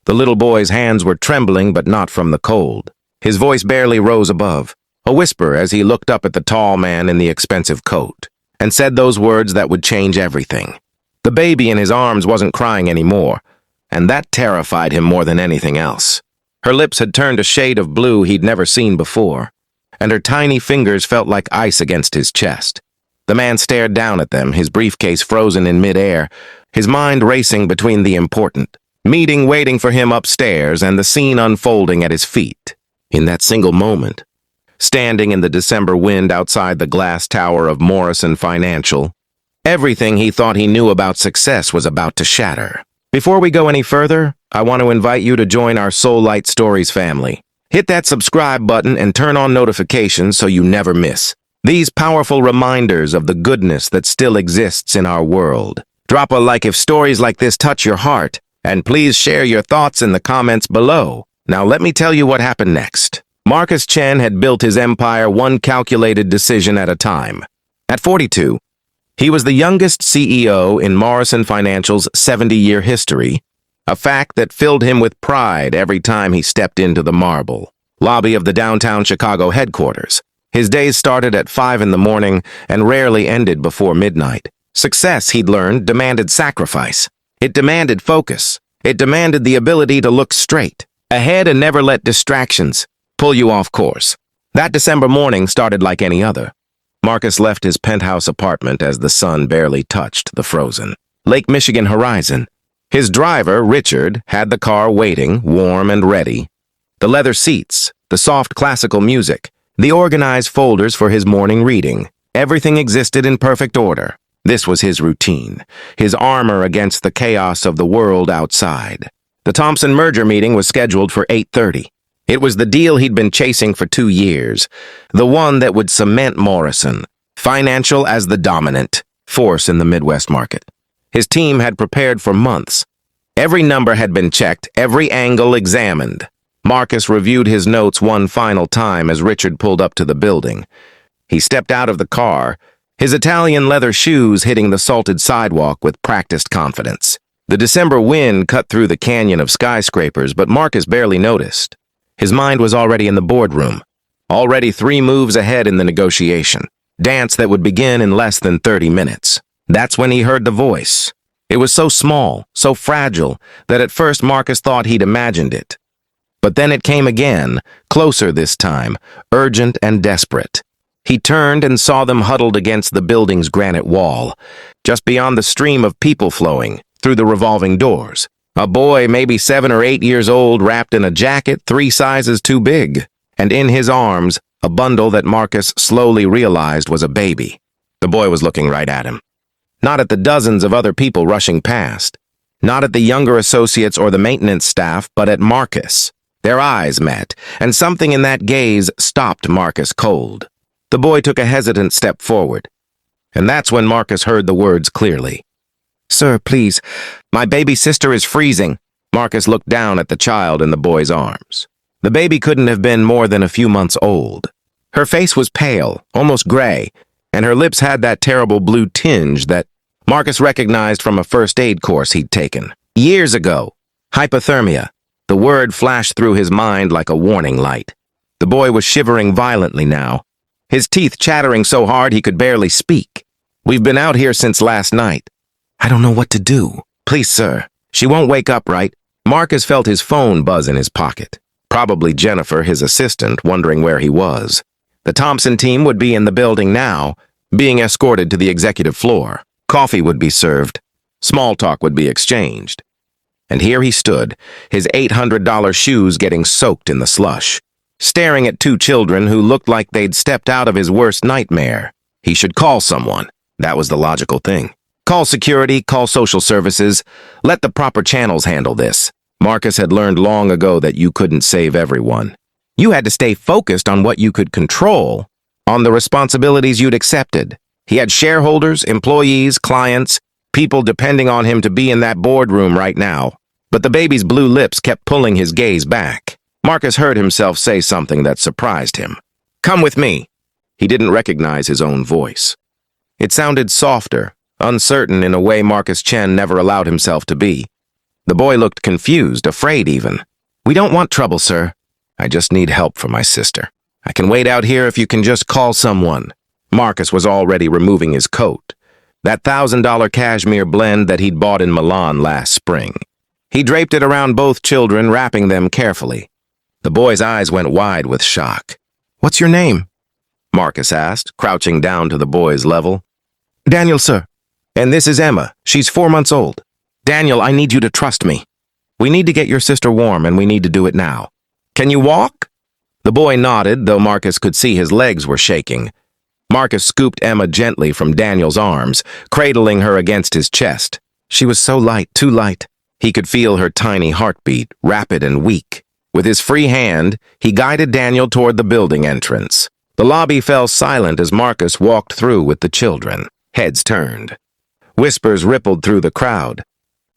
The little boy's hands were trembling, but not from the cold. His voice barely rose above, a whisper as he looked up at the tall man in the expensive coat, and said those words that would change everything. The baby in his arms wasn't crying anymore, and that terrified him more than anything else. Her lips had turned a shade of blue he'd never seen before, and her tiny fingers felt like ice against his chest. The man stared down at them, his briefcase frozen in midair, his mind racing between the important meeting waiting for him upstairs and the scene unfolding at his feet. In that single moment, standing in the December wind outside the glass tower of Morrison Financial, everything he thought he knew about success was about to shatter. Before we go any further, I want to invite you to join our Soul Light Stories family. Hit that subscribe button and turn on notifications so you never miss these powerful reminders of the goodness that still exists in our world. Drop a like if stories like this touch your heart, and please share your thoughts in the comments below. Now let me tell you what happened next. Marcus Chen had built his empire one calculated decision at a time. At 42, he was the youngest CEO in Morrison Financial's 70-year history, a fact that filled him with pride every time he stepped into the marble lobby of the downtown Chicago headquarters. His days started at 5 in the morning and rarely ended before midnight. Success, he'd learned, demanded sacrifice. It demanded focus. It demanded the ability to look straight ahead and never let distractions pull you off course. That December morning started like any other. Marcus left his penthouse apartment as the sun barely touched the frozen Lake Michigan horizon. His driver, Richard, had the car waiting, warm and ready. The leather seats, the soft classical music, the organized folders for his morning reading. Everything existed in perfect order. This was his routine, his armor against the chaos of the world outside. The Thompson merger meeting was scheduled for 8:30. It was the deal he'd been chasing for 2 years, the one that would cement Morrison Financial as the dominant force in the Midwest market. His team had prepared for months. Every number had been checked, every angle examined. Marcus reviewed his notes one final time as Richard pulled up to the building. He stepped out of the car, his Italian leather shoes hitting the salted sidewalk with practiced confidence. The December wind cut through the canyon of skyscrapers, but Marcus barely noticed. His mind was already in the boardroom, already 3 moves ahead in the negotiation, dance that would begin in less than 30 minutes. That's when he heard the voice. It was so small, so fragile, that at first Marcus thought he'd imagined it. But then it came again, closer this time, urgent and desperate. He turned and saw them huddled against the building's granite wall, just beyond the stream of people flowing through the revolving doors. A boy, maybe 7 or 8 years old, wrapped in a jacket 3 sizes too big, and in his arms, a bundle that Marcus slowly realized was a baby. The boy was looking right at him. Not at the dozens of other people rushing past, not at the younger associates or the maintenance staff, but at Marcus. Their eyes met, and something in that gaze stopped Marcus cold. The boy took a hesitant step forward, and that's when Marcus heard the words clearly. "Sir, please, my baby sister is freezing." Marcus looked down at the child in the boy's arms. The baby couldn't have been more than a few months old. Her face was pale, almost gray, and her lips had that terrible blue tinge that Marcus recognized from a first aid course he'd taken years ago. Hypothermia. The word flashed through his mind like a warning light. The boy was shivering violently now, his teeth chattering so hard he could barely speak. "We've been out here since last night. I don't know what to do. Please, sir. She won't wake up, right?" Marcus felt his phone buzz in his pocket. Probably Jennifer, his assistant, wondering where he was. The Thompson team would be in the building now, being escorted to the executive floor. Coffee would be served. Small talk would be exchanged. And here he stood, his $800 shoes getting soaked in the slush, staring at 2 children who looked like they'd stepped out of his worst nightmare. He should call someone. That was the logical thing. Call security, call social services. Let the proper channels handle this. Marcus had learned long ago that you couldn't save everyone. You had to stay focused on what you could control, on the responsibilities you'd accepted. He had shareholders, employees, clients, people depending on him to be in that boardroom right now. But the baby's blue lips kept pulling his gaze back. Marcus heard himself say something that surprised him. "Come with me." He didn't recognize his own voice. It sounded softer, uncertain in a way Marcus Chen never allowed himself to be. The boy looked confused, afraid even. "We don't want trouble, sir. I just need help for my sister. I can wait out here if you can just call someone." Marcus was already removing his coat, that $1,000 cashmere blend that he'd bought in Milan last spring. He draped it around both children, wrapping them carefully. The boy's eyes went wide with shock. "What's your name?" Marcus asked, crouching down to the boy's level. "Daniel, sir. And this is Emma. She's 4 months old. Daniel, I need you to trust me. We need to get your sister warm, and we need to do it now. Can you walk?" The boy nodded, though Marcus could see his legs were shaking. Marcus scooped Emma gently from Daniel's arms, cradling her against his chest. She was so light, too light. He could feel her tiny heartbeat, rapid and weak. With his free hand, he guided Daniel toward the building entrance. The lobby fell silent as Marcus walked through with the children. Heads turned. Whispers rippled through the crowd.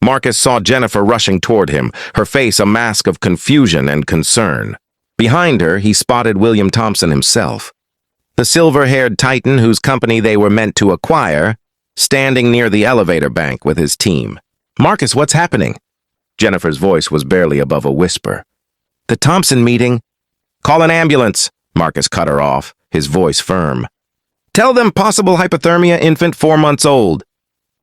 Marcus saw Jennifer rushing toward him, her face a mask of confusion and concern. Behind her, he spotted William Thompson himself, the silver-haired titan whose company they were meant to acquire, standing near the elevator bank with his team. "Marcus, what's happening?" Jennifer's voice was barely above a whisper. "The Thompson meeting." "Call an ambulance," Marcus cut her off, his voice firm. "Tell them possible hypothermia, infant 4 months old.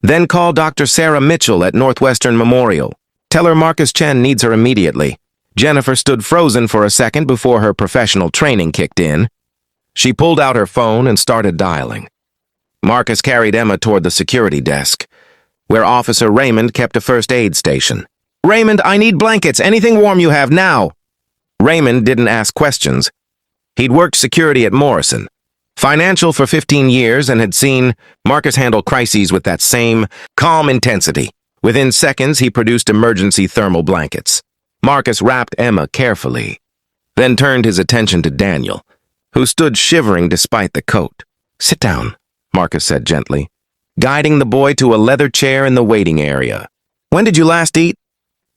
Then call Dr. Sarah Mitchell at Northwestern Memorial. Tell her Marcus Chen needs her immediately." Jennifer stood frozen for a second before her professional training kicked in. She pulled out her phone and started dialing. Marcus carried Emma toward the security desk, where Officer Raymond kept a first aid station. "Raymond, I need blankets. Anything warm you have now." Raymond didn't ask questions. He'd worked security at Morrison, financial for 15 years, and had seen Marcus handle crises with that same calm intensity. Within seconds, he produced emergency thermal blankets. Marcus wrapped Emma carefully, then turned his attention to Daniel, who stood shivering despite the coat. "Sit down," Marcus said gently, guiding the boy to a leather chair in the waiting area. "When did you last eat?"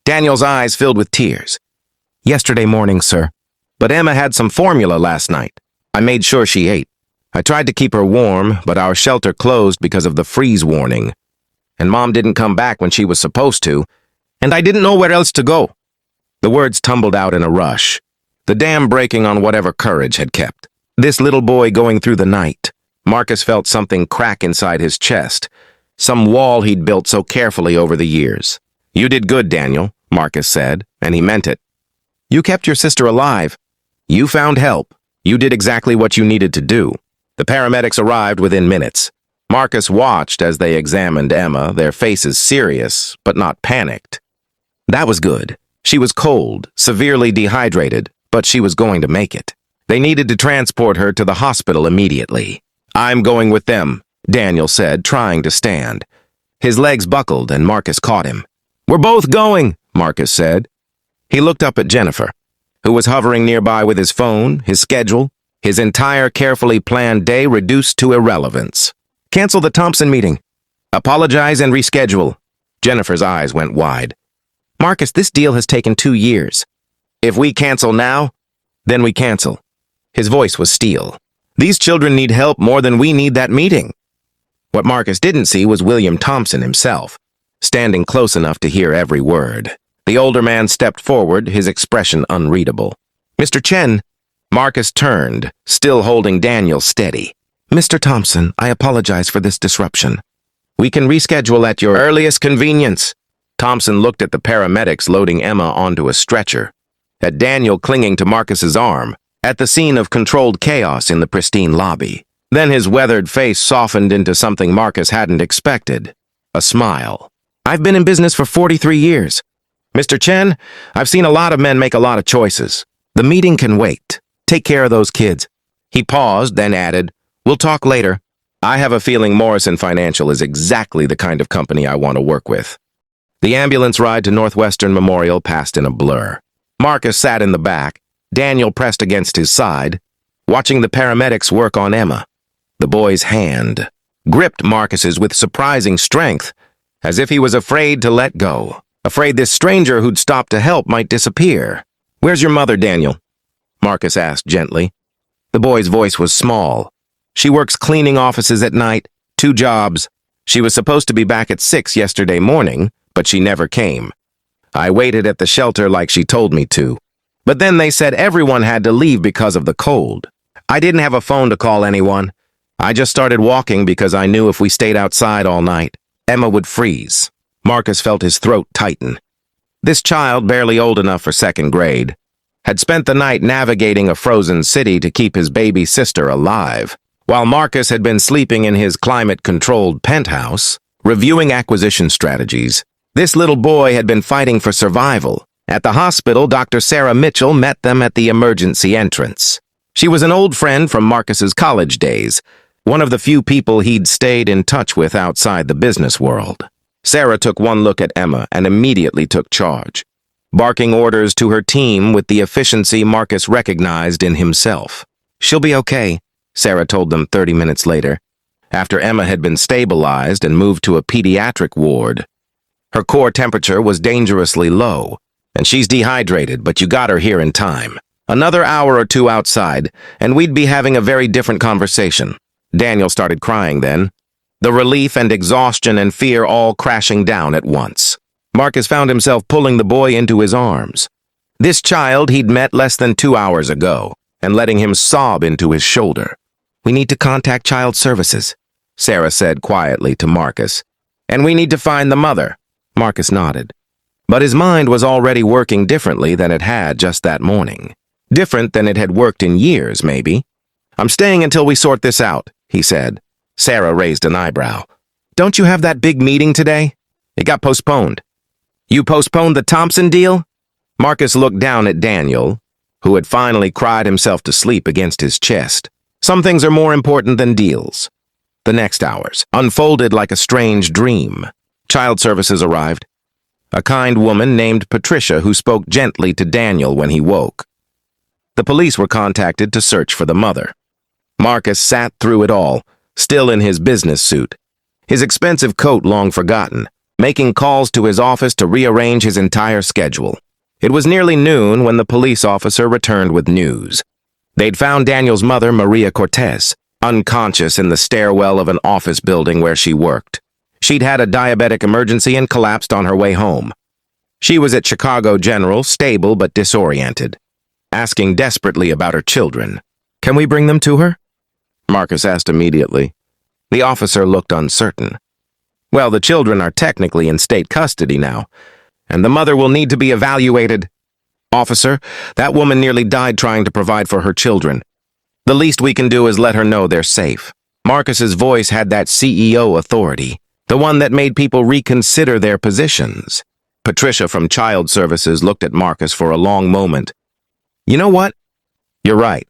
Daniel's eyes filled with tears. "Yesterday morning, sir. But Emma had some formula last night. I made sure she ate. I tried to keep her warm, but our shelter closed because of the freeze warning. And Mom didn't come back when she was supposed to, and I didn't know where else to go." The words tumbled out in a rush, the dam breaking on whatever courage had kept. This little boy going through the night. Marcus felt something crack inside his chest, some wall he'd built so carefully over the years. "You did good, Daniel," Marcus said, and he meant it. "You kept your sister alive. You found help. You did exactly what you needed to do." The paramedics arrived within minutes. Marcus watched as they examined Emma, their faces serious, but not panicked. That was good. She was cold, severely dehydrated, but she was going to make it. They needed to transport her to the hospital immediately. "I'm going with them," Daniel said, trying to stand. His legs buckled, and Marcus caught him. "We're both going," Marcus said. He looked up at Jennifer, who was hovering nearby with his phone, his schedule, his entire carefully planned day reduced to irrelevance. "Cancel the Thompson meeting. Apologize and reschedule." Jennifer's eyes went wide. "Marcus, this deal has taken 2 years. If we cancel now, then we cancel." His voice was steel. "These children need help more than we need that meeting." What Marcus didn't see was William Thompson himself, standing close enough to hear every word. The older man stepped forward, his expression unreadable. "Mr. Chen." Marcus turned, still holding Daniel steady. "Mr. Thompson, I apologize for this disruption. We can reschedule at your earliest convenience." Thompson looked at the paramedics loading Emma onto a stretcher, at Daniel clinging to Marcus's arm, at the scene of controlled chaos in the pristine lobby. Then his weathered face softened into something Marcus hadn't expected, a smile. "I've been in business for 43 years. Mr. Chen, I've seen a lot of men make a lot of choices. The meeting can wait. Take care of those kids." He paused, then added, "We'll talk later. I have a feeling Morrison Financial is exactly the kind of company I want to work with." The ambulance ride to Northwestern Memorial passed in a blur. Marcus sat in the back, Daniel pressed against his side, watching the paramedics work on Emma. The boy's hand gripped Marcus's with surprising strength, as if he was afraid to let go, afraid this stranger who'd stopped to help might disappear. "Where's your mother, Daniel?" Marcus asked gently. The boy's voice was small. "She works cleaning offices at night, 2 jobs. She was supposed to be back at 6 yesterday morning, but she never came. I waited at the shelter like she told me to. But then they said everyone had to leave because of the cold. I didn't have a phone to call anyone. I just started walking because I knew if we stayed outside all night, Emma would freeze. Marcus felt his throat tighten. This child, barely old enough for second grade, had spent the night navigating a frozen city to keep his baby sister alive, while Marcus had been sleeping in his climate-controlled penthouse, reviewing acquisition strategies. This little boy had been fighting for survival. At the hospital, Dr. Sarah Mitchell met them at the emergency entrance. She was an old friend from Marcus's college days, one of the few people he'd stayed in touch with outside the business world. Sarah took one look at Emma and immediately took charge, barking orders to her team with the efficiency Marcus recognized in himself. "She'll be okay," Sarah told them 30 minutes later, after Emma had been stabilized and moved to a pediatric ward. Her core temperature was dangerously low, and she's dehydrated, but you got her here in time. Another hour or two outside, and we'd be having a very different conversation. Daniel started crying then, the relief and exhaustion and fear all crashing down at once. Marcus found himself pulling the boy into his arms. This child he'd met less than 2 hours ago, and letting him sob into his shoulder. "We need to contact child services," Sarah said quietly to Marcus. "And we need to find the mother." Marcus nodded. But his mind was already working differently than it had just that morning. Different than it had worked in years, maybe. "I'm staying until we sort this out," he said. Sarah raised an eyebrow. "Don't you have that big meeting today?" "It got postponed." "You postponed the Thompson deal?" Marcus looked down at Daniel, who had finally cried himself to sleep against his chest. Some things are more important than deals. The next hours unfolded like a strange dream. Child services arrived. A kind woman named Patricia who spoke gently to Daniel when he woke. The police were contacted to search for the mother. Marcus sat through it all, still in his business suit, his expensive coat long forgotten, making calls to his office to rearrange his entire schedule. It was nearly noon when the police officer returned with news. They'd found Daniel's mother, Maria Cortez, unconscious in the stairwell of an office building where she worked. She'd had a diabetic emergency and collapsed on her way home. She was at Chicago General, stable but disoriented, asking desperately about her children. "Can we bring them to her?" Marcus asked immediately. The officer looked uncertain. "Well, the children are technically in state custody now, and the mother will need to be evaluated." "Officer, that woman nearly died trying to provide for her children. The least we can do is let her know they're safe." Marcus's voice had that CEO authority, the one that made people reconsider their positions. Patricia from Child Services looked at Marcus for a long moment. "You know what? You're right.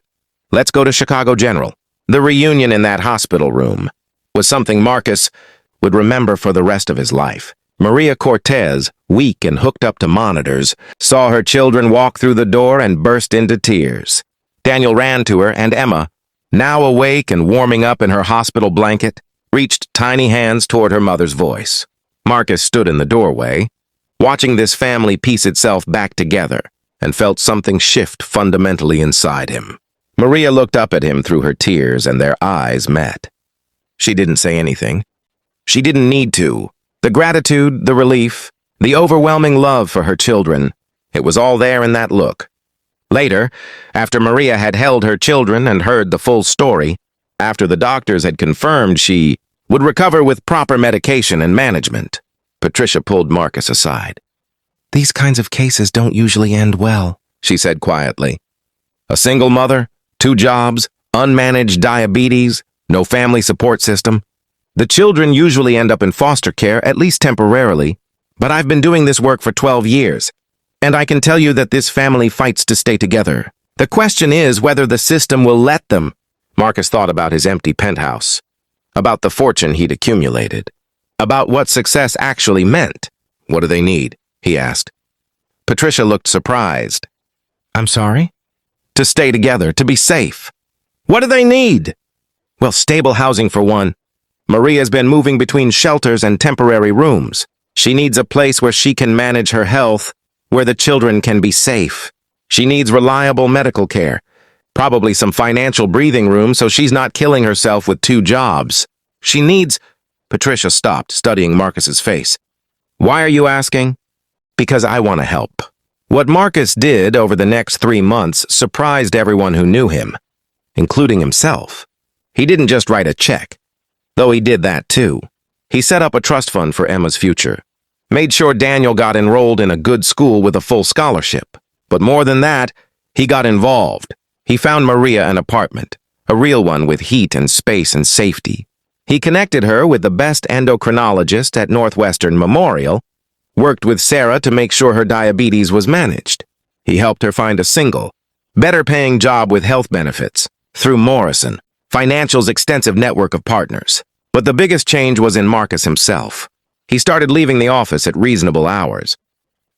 Let's go to Chicago General." The reunion in that hospital room was something Marcus would remember for the rest of his life. Maria Cortez, weak and hooked up to monitors, saw her children walk through the door and burst into tears. Daniel ran to her, and Emma, now awake and warming up in her hospital blanket, reached tiny hands toward her mother's voice. Marcus stood in the doorway, watching this family piece itself back together, and felt something shift fundamentally inside him. Maria looked up at him through her tears, and their eyes met. She didn't say anything. She didn't need to. The gratitude, the relief, the overwhelming love for her children, it was all there in that look. Later, after Maria had held her children and heard the full story, after the doctors had confirmed she would recover with proper medication and management, Patricia pulled Marcus aside. "These kinds of cases don't usually end well," she said quietly. "A single mother, 2 jobs, unmanaged diabetes, no family support system. The children usually end up in foster care, at least temporarily, but I've been doing this work for 12 years, and I can tell you that this family fights to stay together. The question is whether the system will let them." Marcus thought about his empty penthouse, about the fortune he'd accumulated, about what success actually meant. "What do they need?" he asked. Patricia looked surprised. "I'm sorry?" "To stay together, to be safe." "What do they need?" "Well, stable housing for one. Maria's been moving between shelters and temporary rooms. She needs a place where she can manage her health, where the children can be safe. She needs reliable medical care, probably some financial breathing room so she's not killing herself with 2 jobs. She needs—" Patricia stopped, studying Marcus's face. "Why are you asking?" Because I want to help. What Marcus did over the next 3 months surprised everyone who knew him, including himself. He didn't just write a check, though he did that too. He set up a trust fund for Emma's future, made sure Daniel got enrolled in a good school with a full scholarship. But more than that, he got involved. He found Maria an apartment, a real one with heat and space and safety. He connected her with the best endocrinologist at Northwestern Memorial, worked with Sarah to make sure her diabetes was managed. He helped her find a single, better-paying job with health benefits through Morrison, Financial's extensive network of partners. But the biggest change was in Marcus himself. He started leaving the office at reasonable hours.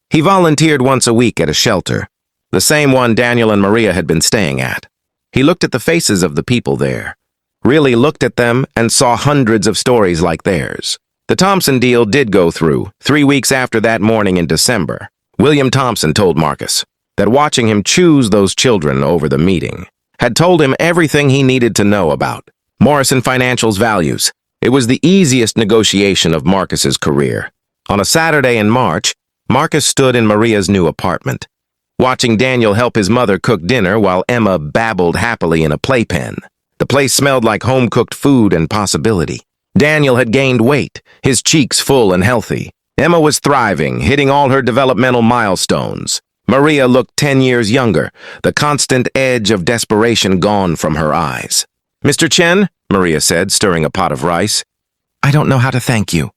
He volunteered once a week at a shelter, the same one Daniel and Maria had been staying at. He looked at the faces of the people there, really looked at them and saw hundreds of stories like theirs. The Thompson deal did go through 3 weeks after that morning in December. William Thompson told Marcus that watching him choose those children over the meeting had told him everything he needed to know about Morrison Financial's values. It was the easiest negotiation of Marcus's career. On a Saturday in March, Marcus stood in Maria's new apartment, watching Daniel help his mother cook dinner while Emma babbled happily in a playpen. The place smelled like home-cooked food and possibility. Daniel had gained weight, his cheeks full and healthy. Emma was thriving, hitting all her developmental milestones. Maria looked 10 years younger, the constant edge of desperation gone from her eyes. "Mr. Chen," Maria said, stirring a pot of rice. "I don't know how to thank you."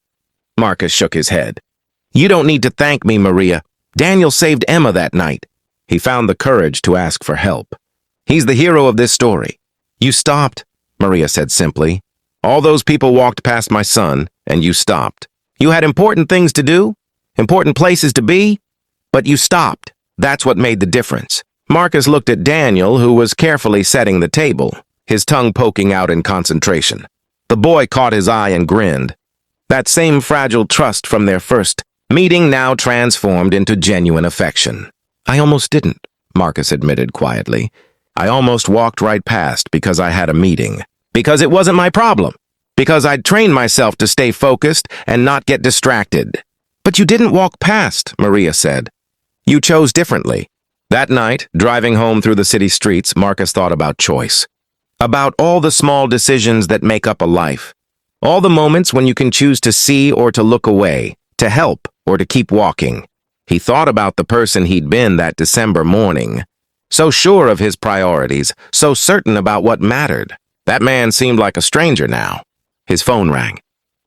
Marcus shook his head. "You don't need to thank me, Maria. Daniel saved Emma that night." He found the courage to ask for help. "He's the hero of this story." "You stopped," Maria said simply. "All those people walked past my son, and you stopped. You had important things to do, important places to be, but you stopped. That's what made the difference." Marcus looked at Daniel, who was carefully setting the table, his tongue poking out in concentration. The boy caught his eye and grinned. That same fragile trust from their first meeting now transformed into genuine affection. "I almost didn't," Marcus admitted quietly. "I almost walked right past because I had a meeting. Because it wasn't my problem. Because I'd trained myself to stay focused and not get distracted." "But you didn't walk past," Maria said. "You chose differently." That night, driving home through the city streets, Marcus thought about choice. About all the small decisions that make up a life. All the moments when you can choose to see or to look away, to help or to keep walking. He thought about the person he'd been that December morning. So sure of his priorities, so certain about what mattered. That man seemed like a stranger now. His phone rang.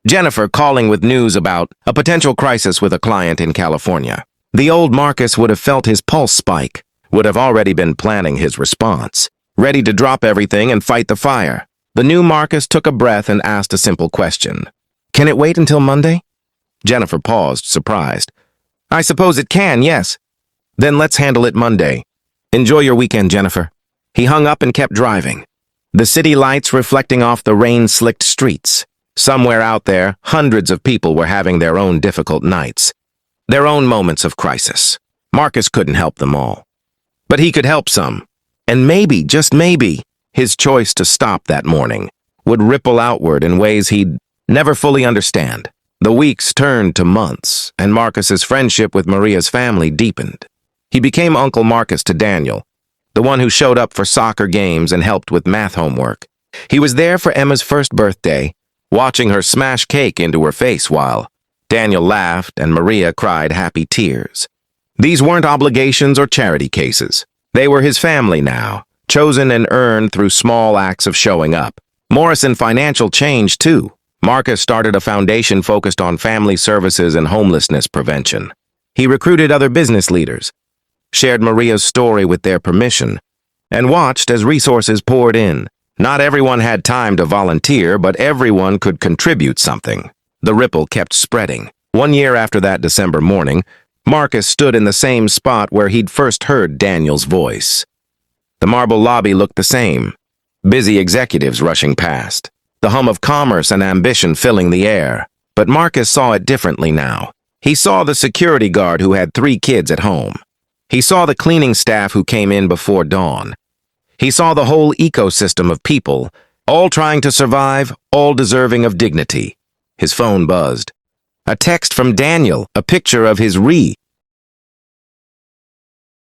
Jennifer calling with news about a potential crisis with a client in California. The old Marcus would have felt his pulse spike, would have already been planning his response, ready to drop everything and fight the fire. The new Marcus took a breath and asked a simple question. "Can it wait until Monday?" Jennifer paused, surprised. "I suppose it can, yes." "Then let's handle it Monday. Enjoy your weekend, Jennifer." He hung up and kept driving. The city lights reflecting off the rain-slicked streets. Somewhere out there, hundreds of people were having their own difficult nights, their own moments of crisis. Marcus couldn't help them all. But he could help some. And maybe, just maybe, his choice to stop that morning would ripple outward in ways he'd never fully understand. The weeks turned to months, and Marcus's friendship with Maria's family deepened. He became Uncle Marcus to Daniel, the one who showed up for soccer games and helped with math homework. He was there for Emma's first birthday, watching her smash cake into her face while Daniel laughed and Maria cried happy tears. These weren't obligations or charity cases. They were his family now, chosen and earned through small acts of showing up. Morrison Financial changed too. Marcus started a foundation focused on family services and homelessness prevention. He recruited other business leaders, shared Maria's story with their permission, and watched as resources poured in. Not everyone had time to volunteer, but everyone could contribute something. The ripple kept spreading. 1 year after that December morning, Marcus stood in the same spot where he'd first heard Daniel's voice. The marble lobby looked the same. Busy executives rushing past. The hum of commerce and ambition filling the air. But Marcus saw it differently now. He saw the security guard who had 3 kids at home. He saw the cleaning staff who came in before dawn. He saw the whole ecosystem of people, all trying to survive, all deserving of dignity. His phone buzzed. A text from Daniel, a picture of his